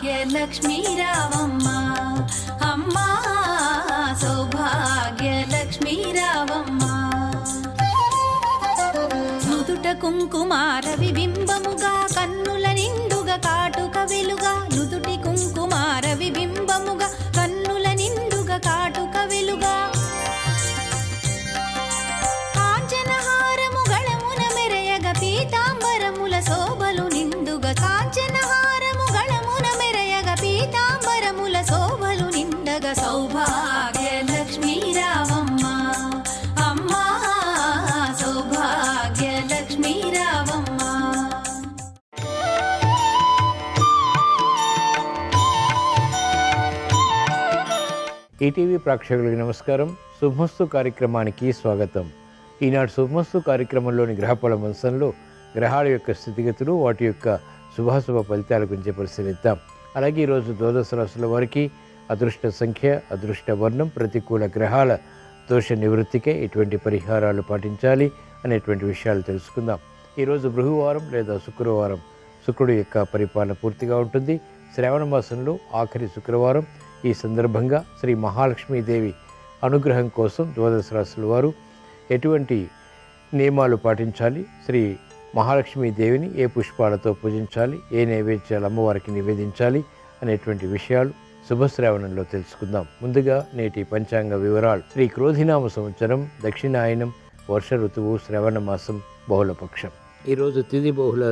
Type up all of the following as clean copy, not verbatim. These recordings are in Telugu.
సౌభాగ్యలక్ష్మీ రావమ్మ అమ్మా సౌభాగ్యలక్ష్మీ రావమ్మ నుదుట కుంకుమార విబింబముగా కన్నుల నిండుగా కాటుక వెలుగా నుదుటి కుంకుమార విబింబముగా కన్నుల నిండుగా కాటుక వెలుగా కాంచనహారము గళమున మెరయగ పీతాంబరముల శోభలు నిండుగా కాంచనహారము గళమున మెరయగ పీతాంబరముల శోభలు నిండగా సౌభాగ్యలక్ష్మీ రావమ్మ అమ్మా సౌభాగ్యలక్ష్మీ రావమ్మ. ఈటీవీ ప్రేక్షకులకు నమస్కారం. శుభమస్తు కార్యక్రమానికి స్వాగతం. ఈనాడు శుభమస్తు కార్యక్రమంలోని గ్రహఫల వంశంలో గ్రహాల యొక్క స్థితిగతులు, వాటి యొక్క శుభాశుభ ఫలితాల గురించి పరిశీలిద్దాం. అలాగే ఈరోజు ద్వాదశ రాశుల వారికి అదృష్ట సంఖ్య, అదృష్ట వర్ణం, ప్రతికూల గ్రహాల దోష నివృత్తికే ఎటువంటి పరిహారాలు పాటించాలి అనేటువంటి విషయాలు తెలుసుకుందాం. ఈరోజు బృహవారం లేదా శుక్రవారం, శుక్రుడు యొక్క పరిపాలన పూర్తిగా ఉంటుంది. శ్రావణ మాసంలో ఆఖరి శుక్రవారం. ఈ సందర్భంగా శ్రీ మహాలక్ష్మీదేవి అనుగ్రహం కోసం ద్వాదశ రాశుల వారు ఎటువంటి నియమాలు పాటించాలి, శ్రీ మహాలక్ష్మీదేవిని ఏ పుష్పాలతో పూజించాలి, ఏ నైవేద్యాలు అమ్మవారికి నివేదించాలి అనేటువంటి విషయాలు శుభశ్రావణంలో తెలుసుకుందాం. ముందుగా నేటి పంచాంగ వివరాలు. శ్రీ క్రోధినామ సంవత్సరం, దక్షిణాయనం, వర్ష ఋతువు, శ్రవణ మాసం, బహుళపక్షం. ఈరోజు తిథి బహుళ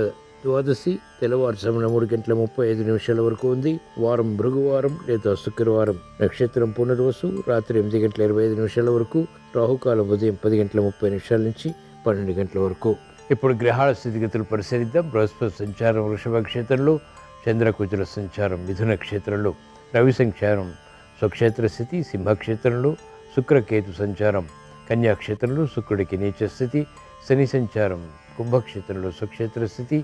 ద్వాదశి, తెల్లవారుజామున 3:35 వరకు ఉంది. వారం భృగువారం లేదా శుక్రవారం. నక్షత్రం పునర్వసు, రాత్రి 8:25 వరకు. రాహుకాలం ఉదయం 10:30 నుంచి 12 గంటల వరకు. ఇప్పుడు గ్రహాల స్థితిగతులు పరిశీలిద్దాం. బృహస్పతి సంచారం వృషభ క్షేత్రంలో, చంద్రకుజుల సంచారం మిథున క్షేత్రంలో, రవి సంచారం స్వక్షేత్ర స్థితి సింహక్షేత్రంలో, శుక్రకేతు సంచారం కన్యాక్షేత్రంలో, శుక్రుడికి నీచ స్థితి, శని సంచారం కుంభక్షేత్రంలో స్వక్షేత్ర స్థితి,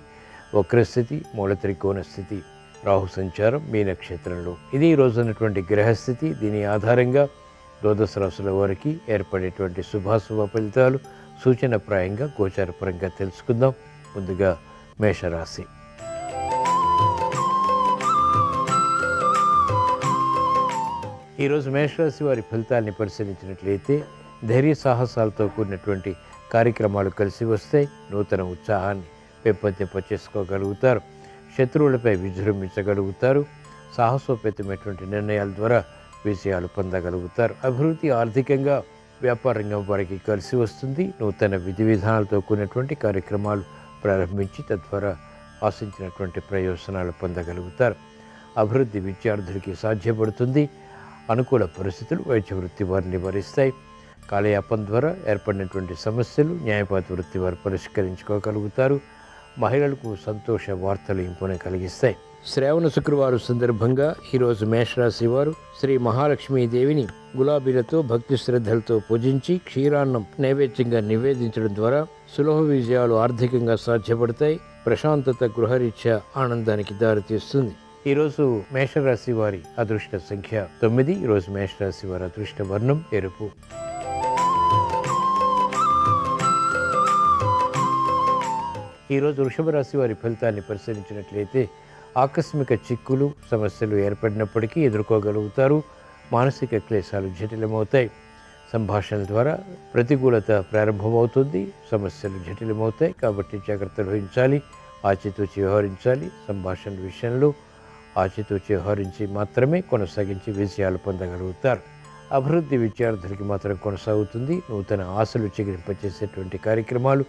వక్రస్థితి, మూల త్రికోణ స్థితి, రాహు సంచారం మీనక్షేత్రంలో. ఇది ఈ రోజు ఉన్నటువంటి గ్రహస్థితి. దీని ఆధారంగా ద్వాదశ రాశుల వారికి ఏర్పడేటువంటి శుభాశుభ ఫలితాలు సూచనప్రాయంగా గోచారపరంగా తెలుసుకుందాం. ముందుగా మేషరాశి. ఈరోజు మేషరాశి వారి ఫలితాలని పరిశీలించినట్లయితే ధైర్య సాహసాలతో కూడినటువంటి కార్యక్రమాలు కలిసి వస్తాయి. నూతన ఉత్సాహాన్ని పెంపొందింపచేసుకోగలుగుతారు. శత్రువులపై విజృంభించగలుగుతారు. సాహసోపేతమైనటువంటి నిర్ణయాల ద్వారా విజయాలు పొందగలుగుతారు. అభివృద్ధి ఆర్థికంగా వ్యాపార రంగం వారికి కలిసి వస్తుంది. నూతన విధి విధానాలతో కూడినటువంటి కార్యక్రమాలు ప్రారంభించి తద్వారా ఆశించినటువంటి ప్రయోజనాలు పొందగలుగుతారు. అభివృద్ధి విద్యార్థులకి సాధ్యపడుతుంది. అనుకూల పరిస్థితులు వైద్య వృత్తి వారిని భరిస్తాయి. కాలయాపన ద్వారా ఏర్పడినటువంటి సమస్యలు న్యాయపాత వృత్తి వారు పరిష్కరించుకోగలుగుతారు. మహిళలకు సంతోష వార్తలు ఇంపున కలిగిస్తాయి. శ్రావణ శుక్రవారం సందర్భంగా ఈరోజు మేషరాశి వారు శ్రీ మహాలక్ష్మీదేవిని గులాబీలతో భక్తి శ్రద్ధలతో పూజించి క్షీరాన్నం నైవేద్యంగా నివేదించడం ద్వారా సులభ విజయాలు ఆర్థికంగా సాధ్యపడతాయి. ప్రశాంతత గృహరీత్యా ఆనందానికి దారితీస్తుంది. ఈరోజు మేషరాశి వారి అదృష్ట సంఖ్య 9. ఈరోజు మేషరాశి వారి అదృష్ట వర్ణం ఎరుపు. ఈరోజు వృషభ రాశి వారి ఫలితాన్ని పరిశీలించినట్లయితే ఆకస్మిక చిక్కులు సమస్యలు ఏర్పడినప్పటికీ ఎదుర్కోగలుగుతారు. మానసిక క్లేశాలు జటిలమవుతాయి. సంభాషణల ద్వారా ప్రతికూలత ప్రారంభమవుతుంది. సమస్యలు జటిలమవుతాయి కాబట్టి జాగ్రత్తలు వహించాలి. ఆచితూచి వ్యవహరించాలి. సంభాషణల విషయంలో ఆచితూచి వ్యవహరించి మాత్రమే కొనసాగించి విజయాలు పొందగలుగుతారు. అభివృద్ధి విద్యార్థులకి మాత్రం కొనసాగుతుంది. నూతన ఆశలు చిగురింపచేసేటువంటి కార్యక్రమాలు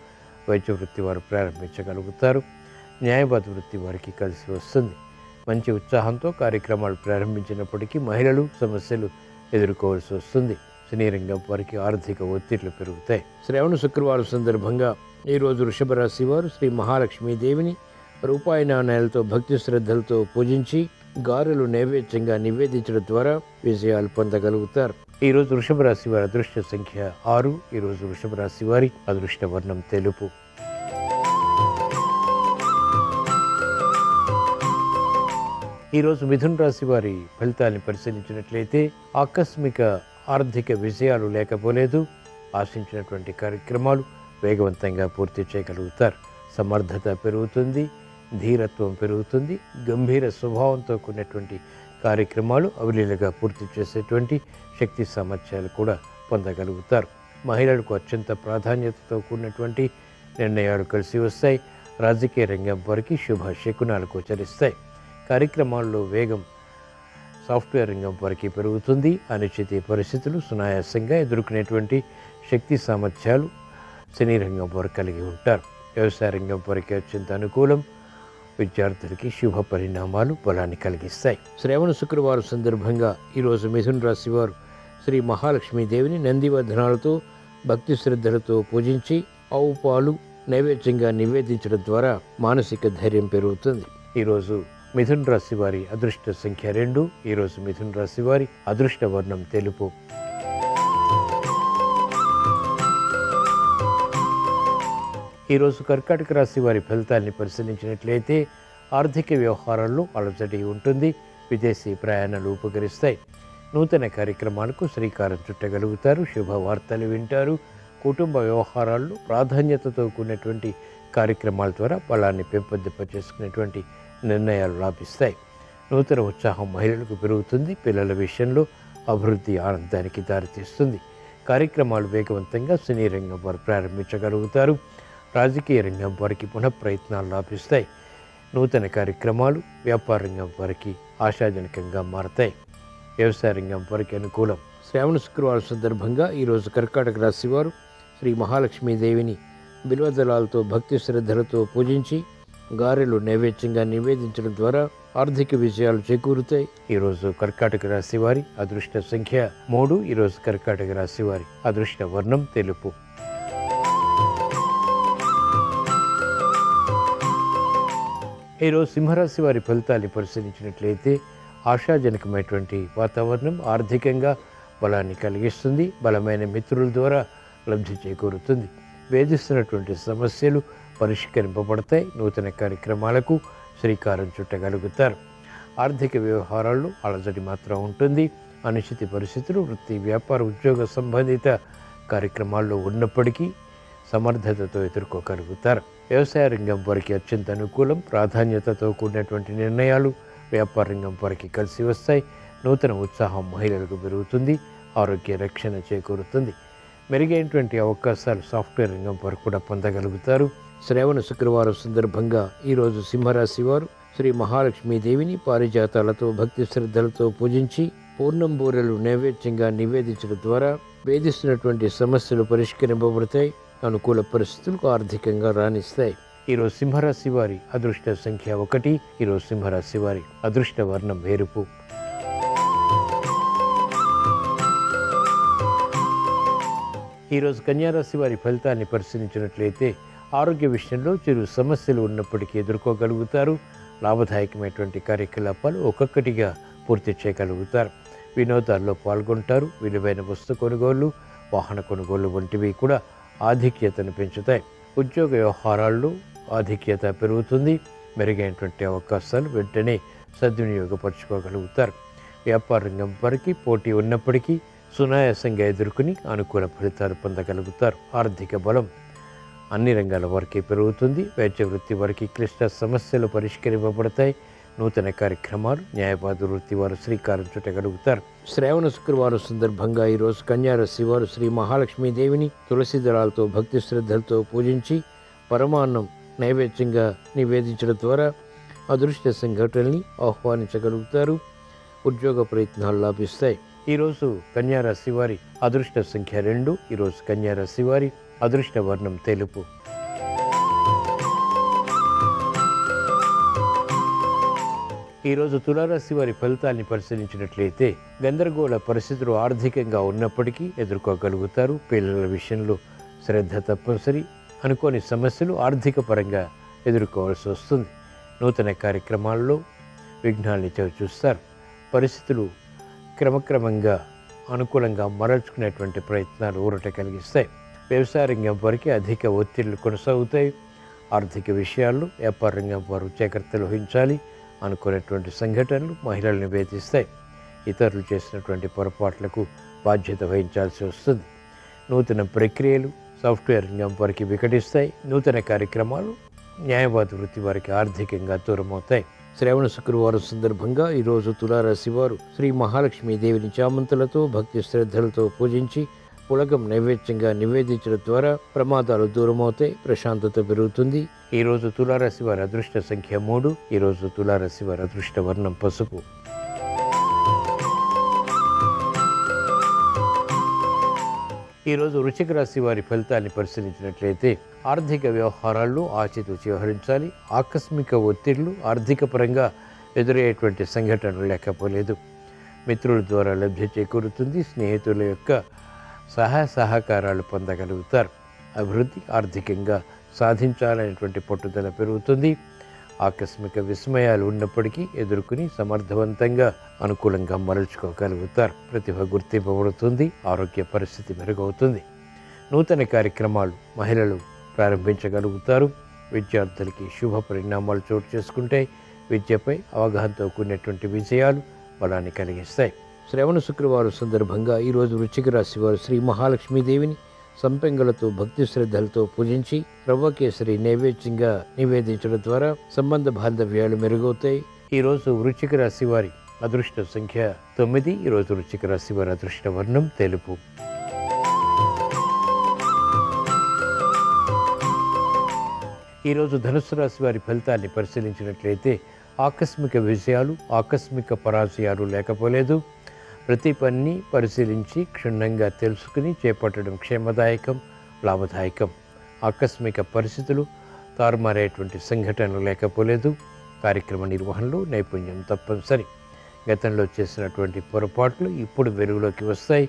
వైద్య వృత్తి వారు ప్రారంభించగలుగుతారు. న్యాయవాద వృత్తి వారికి కలిసి వస్తుంది. మంచి ఉత్సాహంతో కార్యక్రమాలు ప్రారంభించినప్పటికీ మహిళలు సమస్యలు ఎదుర్కోవాల్సి వస్తుంది. సినీ రంగం వారికి ఆర్థిక ఒత్తిళ్లు పెరుగుతాయి. శ్రావణ శుక్రవారం సందర్భంగా ఈరోజు వృషభ రాశి వారు శ్రీ మహాలక్ష్మీదేవిని రూపాయి నాణేలతో భక్తి శ్రద్ధలతో పూజించి గారెలు నైవేద్యంగా నివేదించడం ద్వారా విజయాలు పొందగలుగుతారు. ఈరోజు వృషభ రాశి వారి అదృష్ట సంఖ్య 6. ఈరోజు వృషభ రాశి వారి అదృష్ట వర్ణం తెలుపు. ఈరోజు మిథున రాశి వారి ఫలితాన్ని పరిశీలించినట్లయితే ఆకస్మిక ఆర్థిక విజయాలు లేకపోలేదు. ఆశించినటువంటి కార్యక్రమాలు వేగవంతంగా పూర్తి చేయగలుగుతారు. సమర్థత పెరుగుతుంది. ధీరత్వం పెరుగుతుంది. గంభీర స్వభావంతో కూడినటువంటి కార్యక్రమాలు అవలీలగా పూర్తి చేసేటువంటి శక్తి సామర్థ్యాలు కూడా పొందగలుగుతారు. మహిళలకు అత్యంత ప్రాధాన్యతతో కూడినటువంటి నిర్ణయాలు కలిసి వస్తాయి. రాజకీయ రంగం వారికి శుభ శకునాలు గోచరిస్తాయి. కార్యక్రమాల్లో వేగం సాఫ్ట్వేర్ రంగం వారికి పెరుగుతుంది. అనిశ్చిత పరిస్థితులు సునాయాసంగా ఎదుర్కొనేటువంటి శక్తి సామర్థ్యాలు సినీ రంగం వారు కలిగి ఉంటారు. వ్యవసాయ రంగం వారికి అత్యంత అనుకూలం. విద్యార్థులకి శుభ పరిణామాలు బలాన్ని కలిగిస్తాయి. శ్రావణ శుక్రవారం సందర్భంగా ఈరోజు మిథున రాశి వారు శ్రీ మహాలక్ష్మీదేవిని నందివర్ధనాలతో భక్తి శ్రద్ధలతో పూజించి ఆవు పాలు నైవేద్యంగా నివేదించడం ద్వారా మానసిక ధైర్యం పెరుగుతుంది. ఈరోజు మిథున రాశి వారి అదృష్ట సంఖ్య 2. ఈరోజు మిథున రాశి వారి అదృష్ట వర్ణం తెలుపు. ఈరోజు కర్కాటక రాశి వారి ఫలితాన్ని పరిశీలించినట్లయితే ఆర్థిక వ్యవహారాల్లో అలజడి ఉంటుంది. విదేశీ ప్రయాణాలు ఉపకరిస్తాయి. నూతన కార్యక్రమాలకు శ్రీకారం చుట్టగలుగుతారు. శుభవార్తలు వింటారు. కుటుంబ వ్యవహారాల్లో ప్రాధాన్యతతో కూడినటువంటి కార్యక్రమాల ద్వారా బలాన్ని పెంపొందింప చేసుకునేటువంటి నిర్ణయాలు లాభిస్తాయి. నూతన ఉత్సాహం మహిళలకు పెరుగుతుంది. పిల్లల విషయంలో అభివృద్ధి ఆనందానికి దారితీస్తుంది. కార్యక్రమాలు వేగవంతంగా సినీ రంగం వారు ప్రారంభించగలుగుతారు. రాజకీయ రంగం వారికి పునః ప్రయత్నాలు లాభిస్తాయి. నూతన కార్యక్రమాలు వ్యాపార రంగం వారికి ఆశాజనకంగా మారతాయి. వ్యవసాయ రంగం వారికి అనుకూలం. శ్రావణ శుక్రవారం సందర్భంగా ఈరోజు కర్కాటక రాశి వారు శ్రీ మహాలక్ష్మీదేవిని బిల్వదళాలతో భక్తి శ్రద్ధలతో పూజించి గారెలు నైవేద్యంగా నివేదించడం ద్వారా ఆర్థిక విజయాలు చేకూరుతాయి. ఈరోజు కర్కాటక రాశి వారి అదృష్ట సంఖ్య 3. ఈరోజు కర్కాటక రాశి వారి అదృష్ట వర్ణం తెలుపు. ఈరోజు సింహరాశి వారి ఫలితాన్ని పరిశీలించినట్లయితే ఆశాజనకమైనటువంటి వాతావరణం ఆర్థికంగా బలాన్ని కలిగిస్తుంది. బలమైన మిత్రుల ద్వారా లబ్ధి చేకూరుతుంది. వేధిస్తున్నటువంటి సమస్యలు పరిష్కరింపబడతాయి. నూతన కార్యక్రమాలకు శ్రీకారం చుట్టగలుగుతారు. ఆర్థిక వ్యవహారాల్లో అలజడి మాత్రం ఉంటుంది. అనిశ్చిత పరిస్థితులు వృత్తి వ్యాపార ఉద్యోగ సంబంధిత కార్యక్రమాల్లో ఉన్నప్పటికీ సమర్థతతో ఎదుర్కోగలుగుతారు. వ్యవసాయ రంగం వారికి అత్యంత అనుకూలం. ప్రాధాన్యతతో కూడినటువంటి నిర్ణయాలు వ్యాపార రంగం వారికి కలిసి వస్తాయి. నూతన ఉత్సాహం మహిళలకు పెరుగుతుంది. ఆరోగ్య రక్షణ చేకూరుతుంది. మెరుగైనటువంటి అవకాశాలు సాఫ్ట్వేర్ రంగం వారు కూడా పొందగలుగుతారు. శ్రావణ శుక్రవారం సందర్భంగా ఈరోజు సింహరాశి వారు శ్రీ మహాలక్ష్మీదేవిని పారిజాతాలతో భక్తి శ్రద్ధలతో పూజించి పూర్ణం బూరెలు నైవేద్యంగా నివేదించడం ద్వారా వేధిస్తున్నటువంటి సమస్యలు పరిష్కరింపబడతాయి. అనుకూల పరిస్థితులకు ఆర్థికంగా రాణిస్తాయి. ఈరోజు సింహరాశి వారి అదృష్ట సంఖ్య 1. ఈరోజు సింహరాశి వారి అదృష్ట వర్ణం ఎరుపు. ఈరోజు కన్యారాశి వారి ఫలితాన్ని పరిశీలించినట్లయితే ఆరోగ్య విషయంలో చిరు సమస్యలు ఉన్నప్పటికీ ఎదుర్కోగలుగుతారు. లాభదాయకమైనటువంటి కార్యకలాపాలు ఒక్కొక్కటిగా పూర్తి చేయగలుగుతారు. వినోదాల్లో పాల్గొంటారు. విలువైన వస్తు కొనుగోళ్లు వాహన కొనుగోలు వంటివి కూడా ఆధిక్యతను పెంచుతాయి. ఉద్యోగ వ్యవహారాల్లో ఆధిక్యత పెరుగుతుంది. మెరుగైనటువంటి అవకాశాలు వెంటనే సద్వినియోగపరచుకోగలుగుతారు. వ్యాపార రంగం వారికి పోటీ ఉన్నప్పటికీ సునాయాసంగా ఎదుర్కొని అనుకూల ఫలితాలు పొందగలుగుతారు. ఆర్థిక బలం అన్ని రంగాల వారికి పెరుగుతుంది. వైద్య వృత్తి వారికి క్లిష్ట సమస్యలు పరిష్కరింపబడతాయి. నూతన కార్యక్రమాలు న్యాయవాద వృత్తి వారు శ్రీకారం చుట్టగలుగుతారు. శ్రావణ శుక్రవారం సందర్భంగా ఈరోజు కన్యారాశి వారు శ్రీ మహాలక్ష్మీదేవిని తులసి దళాలతో భక్తి శ్రద్ధలతో పూజించి పరమాన్నం నైవేద్యంగా నివేదించడం ద్వారా అదృష్ట సంఘటనల్ని ఆహ్వానించగలుగుతారు. ఉద్యోగ ప్రయత్నాలు లాభిస్తాయి. ఈరోజు కన్యారాశి వారి అదృష్ట సంఖ్య 2. ఈరోజు కన్యారాశి వారి అదృష్ట వర్ణం తెలుపు. ఈరోజు తులారాశి వారి ఫలితాన్ని పరిశీలించినట్లయితే గందరగోళ పరిస్థితులు ఆర్థికంగా ఉన్నప్పటికీ ఎదుర్కోగలుగుతారు. పిల్లల విషయంలో శ్రద్ధ తప్పనిసరి. అనుకోని సమస్యలు ఆర్థిక పరంగా ఎదుర్కోవాల్సి వస్తుంది. నూతన కార్యక్రమాల్లో విఘ్నాల్ని చూస్తారు. పరిస్థితులు క్రమక్రమంగా అనుకూలంగా మరల్చుకునేటువంటి ప్రయత్నాలు ఊరట కలిగిస్తాయి. వ్యవసాయ రంగం వారికి అధిక ఒత్తిళ్లు కొనసాగుతాయి. ఆర్థిక విషయాల్లో వ్యాపార రంగం వారు జాగ్రత్తలు వహించాలి. అనుకునేటువంటి సంఘటనలు మహిళలను వేధిస్తాయి. ఇతరులు చేసినటువంటి పొరపాట్లకు బాధ్యత వహించాల్సి వస్తుంది. నూతన ప్రక్రియలు సాఫ్ట్వేర్ రంగం వారికి వికటిస్తాయి. నూతన కార్యక్రమాలు న్యాయవాద వృత్తి వారికి ఆర్థికంగా దూరమవుతాయి. శ్రావణ శుక్రవారం సందర్భంగా ఈరోజు తులారాశి వారు శ్రీ మహాలక్ష్మీదేవిని చామంతులతో భక్తి శ్రద్ధలతో పూజించి పులగం నైవేద్యంగా నివేదించడం ద్వారా ప్రమాదాలు దూరమవుతాయి, ప్రశాంతత పెరుగుతుంది. ఈరోజు తులారాశి వారి అదృష్ట సంఖ్య 3. ఈరోజు తులారాశి వారి అదృష్ట వర్ణం పసుపు. ఈరోజు వృశ్చిక రాశి వారి ఫలితాన్ని పరిశీలించినట్లయితే ఆర్థిక వ్యవహారాల్లో ఆచితూచి వ్యవహరించాలి. ఆకస్మిక ఒత్తిళ్లు, ఆర్థిక పరంగా ఎదురయ్యేటువంటి సంఘటనలు లేకపోలేదు. మిత్రుల ద్వారా లబ్ధి చేకూరుతుంది. స్నేహితుల యొక్క సహాయ సహకారాలు పొందగలుగుతారు. అభివృద్ధి ఆర్థికంగా సాధించాలనేటువంటి పట్టుదల పెరుగుతుంది. ఆకస్మిక విస్మయాలు ఉన్నప్పటికీ ఎదుర్కొని సమర్థవంతంగా అనుకూలంగా మరల్చుకోగలుగుతారు. ప్రతిభ గుర్తింపబడుతుంది. ఆరోగ్య పరిస్థితి మెరుగవుతుంది. నూతన కార్యక్రమాలు మహిళలు ప్రారంభించగలుగుతారు. విద్యార్థులకి శుభ పరిణామాలు చోటు చేసుకుంటే విద్యపై అవగాహనతో కూడినటువంటి విజయాలు బలాన్ని కలిగిస్తాయి. శ్రావణ శుక్రవారం సందర్భంగా ఈరోజు వృశ్చిక రాశి వారు శ్రీ మహాలక్ష్మీదేవిని సంపెంగలతో భక్తి శ్రద్ధలతో పూజించి రవ్వ కేసరి నైవేద్యంగా నివేదించడం ద్వారా సంబంధ బాంధవ్యాలు మెరుగవుతాయి. ఈరోజు వృశ్చిక రాశి వారి అదృష్ట సంఖ్య 9. ఈరోజు వృశ్చిక రాశి వారి అదృష్ట వర్ణం తెలుపు. ఈరోజు ధనుస్సు రాశి వారి ఫలితాన్ని పరిశీలించినట్లయితే ఆకస్మిక విజయాలు, ఆకస్మిక పరాజయాలు లేకపోలేదు. ప్రతి పనిని పరిశీలించి క్షుణ్ణంగా తెలుసుకుని చేపట్టడం క్షేమదాయకం, లాభదాయకం. ఆకస్మిక పరిస్థితులు, తారుమారేటువంటి సంఘటనలు లేకపోలేదు. కార్యక్రమ నిర్వహణలో నైపుణ్యం తప్పనిసరి. గతంలో చేసినటువంటి పొరపాట్లు ఇప్పుడు వెలుగులోకి వస్తాయి,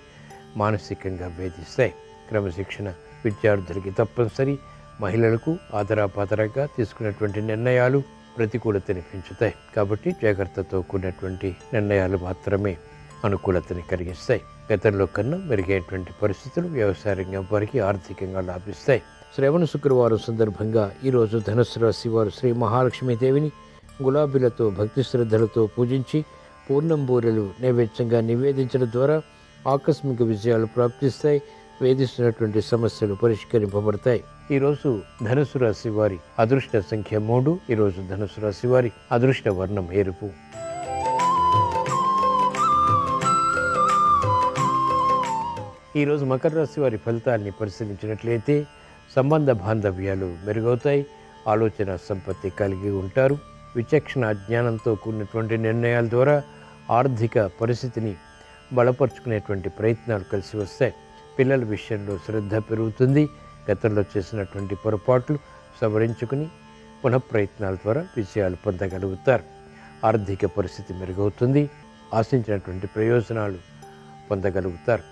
మానసికంగా వేధిస్తాయి. క్రమశిక్షణ విద్యార్థులకి తప్పనిసరి. మహిళలకు ఆదరాపాదరంగా తీసుకున్నటువంటి నిర్ణయాలు ప్రతికూలతని పెంచుతాయి. కాబట్టి జాగ్రత్తతో కూడినటువంటి నిర్ణయాలు మాత్రమే అనుకూలతని కలిగిస్తాయి. గతంలో కన్నా మెరుగైనటువంటి పరిస్థితులు వ్యవసాయ రంగం వారికి ఆర్థికంగా లాభిస్తాయి. శ్రావణ శుక్రవారం సందర్భంగా ఈరోజు ధనుస్సు రాశి వారు శ్రీ మహాలక్ష్మీదేవిని గులాబీలతో భక్తి శ్రద్ధలతో పూజించి పూర్ణం బూరెలు నైవేద్యంగా నివేదించడం ద్వారా ఆకస్మిక విజయాలు ప్రాప్తిస్తాయి. వేధిస్తున్నటువంటి సమస్యలు పరిష్కరింపబడతాయి. ఈరోజు ధనుసు రాశి వారి అదృష్ట సంఖ్య 3. ఈరోజు ధనుసు రాశి వారి అదృష్ట వర్ణం ఎరుపు. ఈరోజు మకర రాశి వారి ఫలితాన్ని పరిశీలించినట్లయితే సంబంధ బాంధవ్యాలు మెరుగవుతాయి. ఆలోచన సంపత్తి కలిగి ఉంటారు. విచక్షణ జ్ఞానంతో కూడినటువంటి నిర్ణయాల ద్వారా ఆర్థిక పరిస్థితిని బలపరుచుకునేటువంటి ప్రయత్నాలు కలిసి వస్తాయి. పిల్లల విషయంలో శ్రద్ధ పెరుగుతుంది. గతంలో చేసినటువంటి పొరపాట్లు సవరించుకుని పునఃప్రయత్నాల ద్వారా విజయాలు పొందగలుగుతారు. ఆర్థిక పరిస్థితి మెరుగవుతుంది. ఆశించినటువంటి ప్రయోజనాలు పొందగలుగుతారు.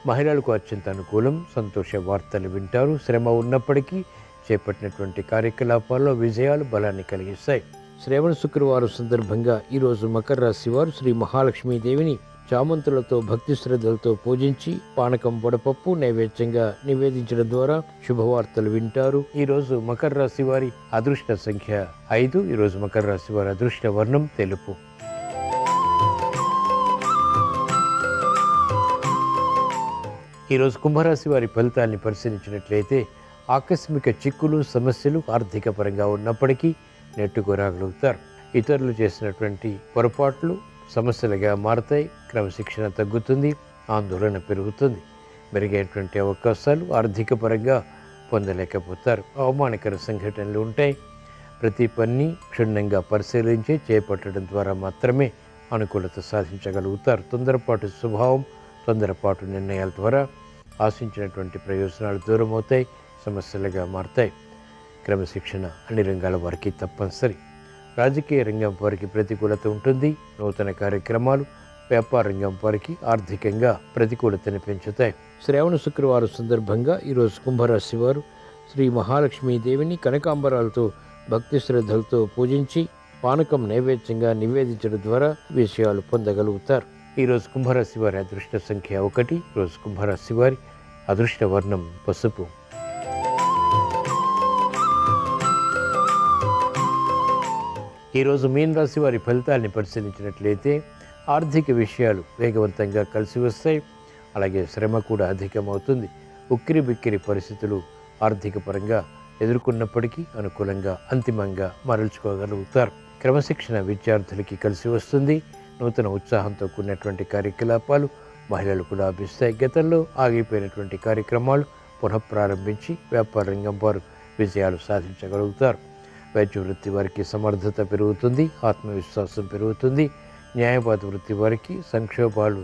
మహిళలకు అత్యంత అనుకూలం. సంతోష వార్తలు వింటారు. శ్రమ ఉన్నప్పటికీ చేపట్టినటువంటి కార్యకలాపాల్లో విజయాలు బలాన్ని కలిగిస్తాయి. శ్రావణ శుక్రవారం సందర్భంగా ఈరోజు మకర రాశి వారు శ్రీ మహాలక్ష్మీదేవిని చామంతులతో భక్తి శ్రద్ధలతో పూజించి పానకం వడపప్పు నైవేద్యంగా నివేదించడం ద్వారా శుభవార్తలు వింటారు. ఈరోజు మకర రాశి వారి అదృష్ట సంఖ్య 5. ఈరోజు మకర రాశి వారి అదృష్ట వర్ణం తెలుపు. ఈరోజు కుంభరాశి వారి ఫలితాన్ని పరిశీలించినట్లయితే ఆకస్మిక చిక్కులు, సమస్యలు ఆర్థిక పరంగా ఉన్నప్పటికీ నెట్టుకోరాగలుగుతారు. ఇతరులు చేసినటువంటి పొరపాట్లు సమస్యలుగా మారతాయి. క్రమశిక్షణ తగ్గుతుంది. ఆందోళన పెరుగుతుంది. మెరుగైనటువంటి అవకాశాలు ఆర్థిక పరంగా పొందలేకపోతారు. అవమానకర సంఘటనలు ఉంటాయి. ప్రతి పనిని క్షుణ్ణంగా పరిశీలించి చేపట్టడం ద్వారా మాత్రమే అనుకూలత సాధించగలుగుతారు. తొందరపాటు స్వభావం, తొందరపాటు నిర్ణయాల ద్వారా ఆశించినటువంటి ప్రయోజనాలు దూరం అవుతాయి, సమస్యలుగా మారతాయి. క్రమశిక్షణ అన్ని రంగాల వారికి తప్పనిసరి. రాజకీయ రంగం వారికి ప్రతికూలత ఉంటుంది. నూతన కార్యక్రమాలు వ్యాపార రంగం వారికి ఆర్థికంగా ప్రతికూలతని పెంచుతాయి. శ్రావణ శుక్రవారం సందర్భంగా ఈరోజు కుంభరాశి వారు శ్రీ మహాలక్ష్మీదేవిని కనకాంబరాలతో భక్తి శ్రద్ధలతో పూజించి పానకం నైవేద్యంగా నివేదించడం ద్వారా విజయాలు పొందగలుగుతారు. ఈరోజు కుంభరాశి వారి అదృష్ట సంఖ్య 1. ఈరోజు కుంభరాశి వారి అదృష్ట వర్ణం పసుపు. ఈరోజు మీన రాశి వారి ఫలితాన్ని పరిశీలించినట్లయితే ఆర్థిక విషయాలు వేగవంతంగా కలిసి వస్తాయి. అలాగే శ్రమ కూడా అధికమవుతుంది. ఉక్కిరి బిక్కిరి పరిస్థితులు ఆర్థిక పరంగా ఎదుర్కొన్నప్పటికీ అనుకూలంగా అంతిమంగా మరల్చుకోగలుగుతారు. క్రమశిక్షణ విద్యార్థులకి కలిసి వస్తుంది. నూతన ఉత్సాహంతో కూడినటువంటి కార్యకలాపాలు మహిళలకు లాభిస్తాయి. గతంలో ఆగిపోయినటువంటి కార్యక్రమాలు పునఃప్రారంభించి వ్యాపార రంగం వారు విజయాలు సాధించగలుగుతారు. వైద్య వృత్తి వారికి సమర్థత పెరుగుతుంది, ఆత్మవిశ్వాసం పెరుగుతుంది. న్యాయవాద వృత్తి వారికి సంక్షోభాలు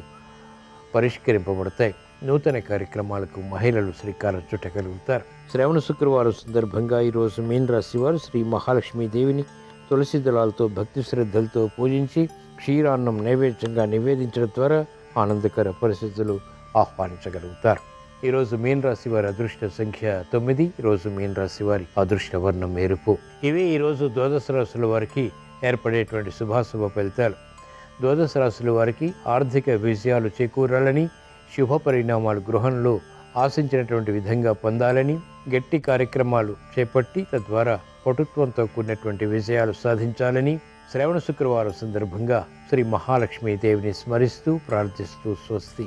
పరిష్కరింపబడతాయి. నూతన కార్యక్రమాలకు మహిళలు శ్రీకారం చుట్టగలుగుతారు. శ్రావణ శుక్రవారం సందర్భంగా ఈరోజు మీన రాశి వారు శ్రీ మహాలక్ష్మీదేవిని తులసి దళాలతో భక్తి శ్రద్ధలతో పూజించి క్షీరాన్నం నైవేద్యంగా నివేదించడం ద్వారా ఆనందకర పరిస్థితులు ఆహ్వానించగలుగుతారు. ఈరోజు మీన రాశి వారి అదృష్ట సంఖ్య 9. ఈరోజు మీన రాశి వారి అదృష్ట వర్ణం ఎరుపు. ఇవి ఈరోజు ద్వాదశ రాశుల వారికి ఏర్పడేటువంటి శుభాశుభ ఫలితాలు. ద్వాదశ రాశుల వారికి ఆర్థిక విజయాలు చేకూరాలని, శుభ పరిణామాలు గృహంలో ఆశించినటువంటి విధంగా పొందాలని, గట్టి కార్యక్రమాలు చేపట్టి తద్వారా పటుత్వంతో కూడినటువంటి విజయాలు సాధించాలని శ్రావణ శుక్రవారం సందర్భంగా శ్రీ మహాలక్ష్మీదేవిని స్మరిస్తూ ప్రార్థిస్తూ స్వస్తి.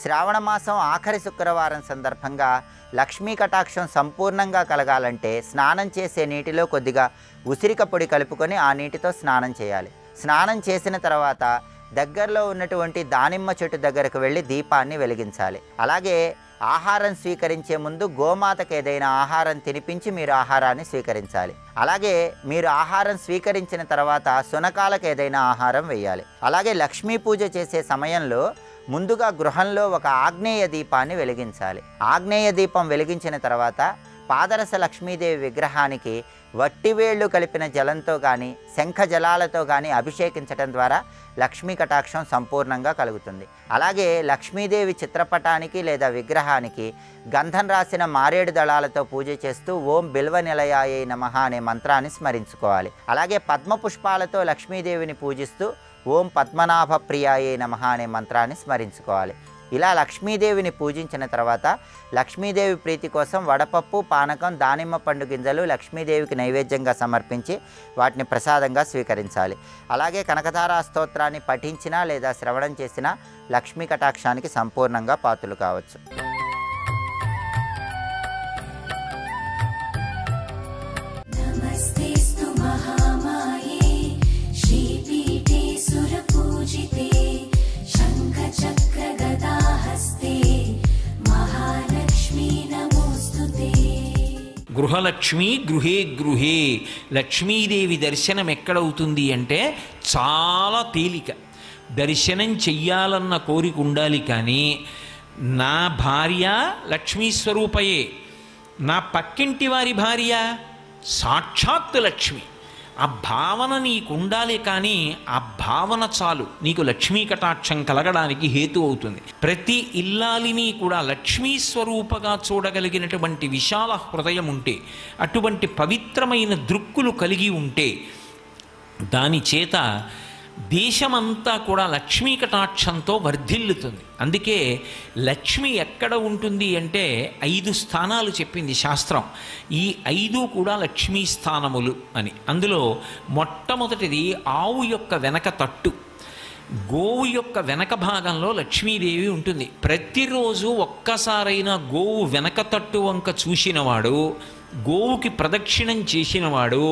శ్రావణ మాసం ఆఖరి శుక్రవారం సందర్భంగా లక్ష్మీ కటాక్షం సంపూర్ణంగా కలగాలంటే స్నానం చేసే నీటిలో కొద్దిగా ఉసిరిక పొడి కలుపుకొని ఆ నీటితో స్నానం చేయాలి. స్నానం చేసిన తర్వాత దగ్గరలో ఉన్నటువంటి దానిమ్మ చెట్టు దగ్గరకు వెళ్ళి దీపాన్ని వెలిగించాలి. అలాగే ఆహారం స్వీకరించే ముందు గోమాతకు ఏదైనా ఆహారం తినిపించి మీరు ఆహారాన్ని స్వీకరించాలి. అలాగే మీరు ఆహారం స్వీకరించిన తర్వాత శునకాలకు ఏదైనా ఆహారం వేయాలి. అలాగే లక్ష్మీ పూజ చేసే సమయంలో ముందుగా గృహంలో ఒక ఆగ్నేయ దీపాన్ని వెలిగించాలి. ఆగ్నేయ దీపం వెలిగించిన తర్వాత పాదరస లక్ష్మీదేవి విగ్రహానికి వట్టివేళ్లు కలిపిన జలంతో కానీ శంఖ జలాలతో కానీ అభిషేకించడం ద్వారా లక్ష్మీ కటాక్షం సంపూర్ణంగా కలుగుతుంది. అలాగే లక్ష్మీదేవి చిత్రపటానికి లేదా విగ్రహానికి గంధం రాసిన మారేడు దళాలతో పూజ చేస్తూ ఓం బిల్వ నిలయాయ నమః అనే మంత్రాన్ని స్మరించుకోవాలి. అలాగే పద్మ పుష్పాలతో లక్ష్మీదేవిని పూజిస్తూ ఓం పద్మనాభ ప్రియాయ నమః అనే మంత్రాన్ని స్మరించుకోవాలి. ఇలా లక్ష్మీదేవిని పూజించిన తర్వాత లక్ష్మీదేవి ప్రీతి కోసం వడపప్పు, పానకం, దానిమ్మ పండు గింజలు లక్ష్మీదేవికి నైవేద్యంగా సమర్పించి వాటిని ప్రసాదంగా స్వీకరించాలి. అలాగే కనకధారా స్తోత్రాన్ని పఠించినా లేదా శ్రవణం చేసినా లక్ష్మీ కటాక్షానికి సంపూర్ణంగా పాత్రులు కావచ్చు. నమస్తేస్తు మహామాయే శ్రీపీఠే సురపూజితే శంఖచక్ర గదాహస్తే మహాలక్ష్మీ నమోస్తుతే. గృహలక్ష్మి గృహే గృహే. లక్ష్మీదేవి దర్శనం ఎక్కడవుతుంది అంటే చాలా తేలిక. దర్శనం చెయ్యాలన్న కోరిక ఉండాలి, కానీ నా భార్య లక్ష్మీ స్వరూపయే, నా పక్కింటి వారి భార్య సాక్షాత్ లక్ష్మి, ఆ భావన నీకు ఉండాలి. కానీ ఆ భావన చాలు నీకు లక్ష్మీ కటాక్షం కలగడానికి హేతు అవుతుంది. ప్రతి ఇల్లాలిని కూడా లక్ష్మీ స్వరూపగా చూడగలిగినటువంటి విశాల హృదయం ఉంటే, అటువంటి పవిత్రమైన దృక్కులు కలిగి ఉంటే, దాని చేత దేశమంతా కూడా లక్ష్మీ కటాక్షంతో వర్ధిల్లుతుంది. అందుకే లక్ష్మి ఎక్కడ ఉంటుంది అంటే 5 స్థానాలు చెప్పింది శాస్త్రం. ఈ 5 కూడా లక్ష్మీ స్థానములు అని. అందులో మొట్టమొదటిది ఆవు యొక్క వెనక తట్టు. గోవు యొక్క వెనక భాగంలో లక్ష్మీదేవి ఉంటుంది. ప్రతిరోజు ఒక్కసారైనా గోవు వెనక తట్టు వంక చూసినవాడు, గోవుకి ప్రదక్షిణం చేసినవాడు,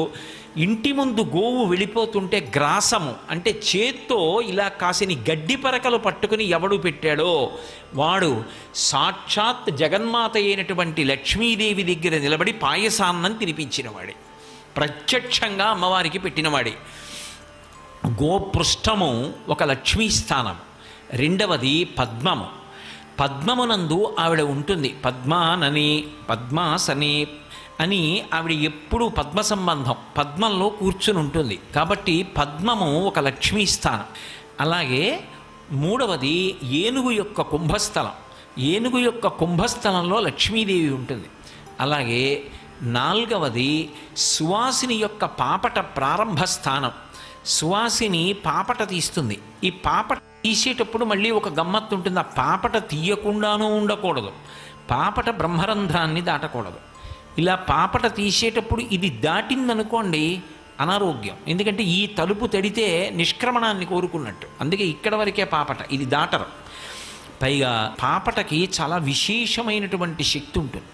ఇంటి ముందు గోవు వెళ్ళిపోతుంటే గ్రాసము అంటే చేత్తో ఇలా కాసిని గడ్డి పరకలు పట్టుకుని ఎవడు పెట్టాడో వాడు సాక్షాత్ జగన్మాత అయినటువంటి లక్ష్మీదేవి దగ్గర నిలబడి పాయసాన్నం తినిపించినవాడే, ప్రత్యక్షంగా అమ్మవారికి పెట్టినవాడే. గోపృష్ఠము ఒక లక్ష్మీ స్థానం. రెండవది పద్మము. పద్మమునందు ఆవిడ ఉంటుంది. పద్మానని పద్మాసని అని ఆవిడ ఎప్పుడూ పద్మ సంబంధం, పద్మంలో కూర్చుని ఉంటుంది. కాబట్టి పద్మము ఒక లక్ష్మీ స్థానం. అలాగే మూడవది ఏనుగు యొక్క కుంభస్థలం. ఏనుగు యొక్క కుంభస్థలంలో లక్ష్మీదేవి ఉంటుంది. అలాగే నాలుగవది సువాసిని యొక్క పాపట ప్రారంభ స్థానం. సువాసిని పాపట తీస్తుంది. ఈ పాపట తీసేటప్పుడు మళ్ళీ ఒక గమ్మత్తు ఉంటుంది. ఆ పాపట తీయకుండానూ ఉండకూడదు, పాపట బ్రహ్మరంధ్రాన్ని దాటకూడదు. ఇలా పాపట తీసేటప్పుడు ఇది దాటిందనుకోండి, అనారోగ్యం. ఎందుకంటే ఈ తలుపు తడితే నిష్క్రమణాన్ని కోరుకున్నట్టు. అందుకే ఇక్కడ వరకే పాపట, ఇది దాటరు. పైగా పాపటకి చాలా విశేషమైనటువంటి శక్తి ఉంటుంది.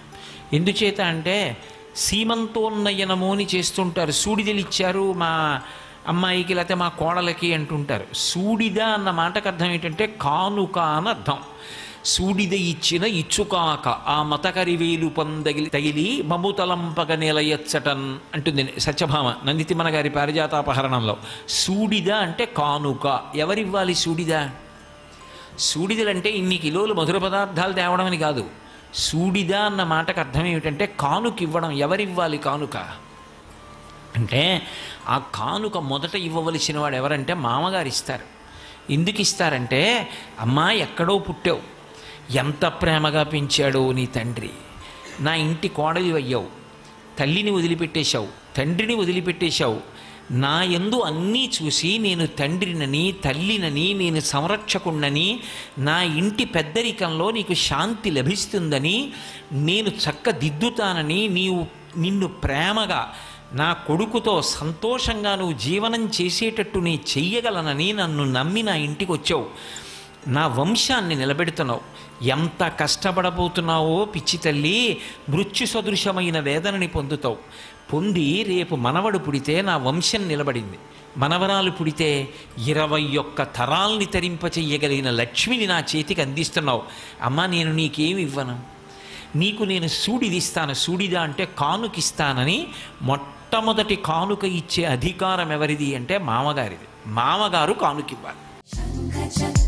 ఎందుచేత అంటే సీమంతోన్నయనము అని చేస్తుంటారు. సూడిదలు ఇచ్చారు మా అమ్మాయికి లేకపోతే మా కోడలకి అంటుంటారు. సూడిద అన్న మాటకు అర్థం ఏంటంటే కానుక అని అర్థం. సూడిద ఇచ్చిన ఇచ్చుకాక ఆ మతకరివేలు తగిలి మముతలంపగ నిలయచ్చటన్ అంటుంది సత్యభామ నందితిమ్మన గారి పారిజాతాపహరణంలో. సూడిద అంటే కానుక. ఎవరివ్వాలి సూడిద? సూడిదలంటే ఇన్ని కిలోలు మధుర పదార్థాలు తేవడం అని కాదు. సూడిద అన్న మాటకు అర్థం ఏమిటంటే కానుక ఇవ్వడం. ఎవరివ్వాలి కానుక అంటే ఆ కానుక మొదట ఇవ్వవలసిన వాడు ఎవరంటే మామగారు ఇస్తారు. ఎందుకు ఇస్తారంటే అమ్మా ఎక్కడో పుట్టావు, ఎంత ప్రేమగా పెంచాడో నీ తండ్రి, నా ఇంటి కోడలి అయ్యావు, తల్లిని వదిలిపెట్టేశావు, తండ్రిని వదిలిపెట్టేశావు, నా యందు అన్నీ చూసి నేను తండ్రినని తల్లినని నేను సంరక్షకుణ్ణని నా ఇంటి పెద్దరికంలో నీకు శాంతి లభిస్తుందని నేను చక్కదిద్దుతానని నిన్ను ప్రేమగా నా కొడుకుతో సంతోషంగా నువ్వు జీవనం చేసేటట్టు నీ చెయ్యగలనని నన్ను నమ్మి నా ఇంటికి వచ్చావు, నా వంశాన్ని నిలబెడుతున్నావు. ఎంత కష్టపడబోతున్నావో పిచ్చి తల్లి, మృత్యు సదృశమైన వేదనని పొందుతావు. పొంది రేపు మనవడు పుడితే నా వంశం నిలబడింది, మనవరాలు పుడితే 21 తరాల్ని తరింపచెయ్యగలిగిన లక్ష్మిని నా చేతికి అందిస్తున్నావు. అమ్మా నేను నీకేమి ఇవ్వను, నీకు నేను సూడిదిస్తాను. సూడిద అంటే కానుకిస్తానని మొట్టమొదటి కానుక ఇచ్చే అధికారం ఎవరిది అంటే మామగారిది. మామగారు కానుకివ్వాలి. శంఖ చక్ర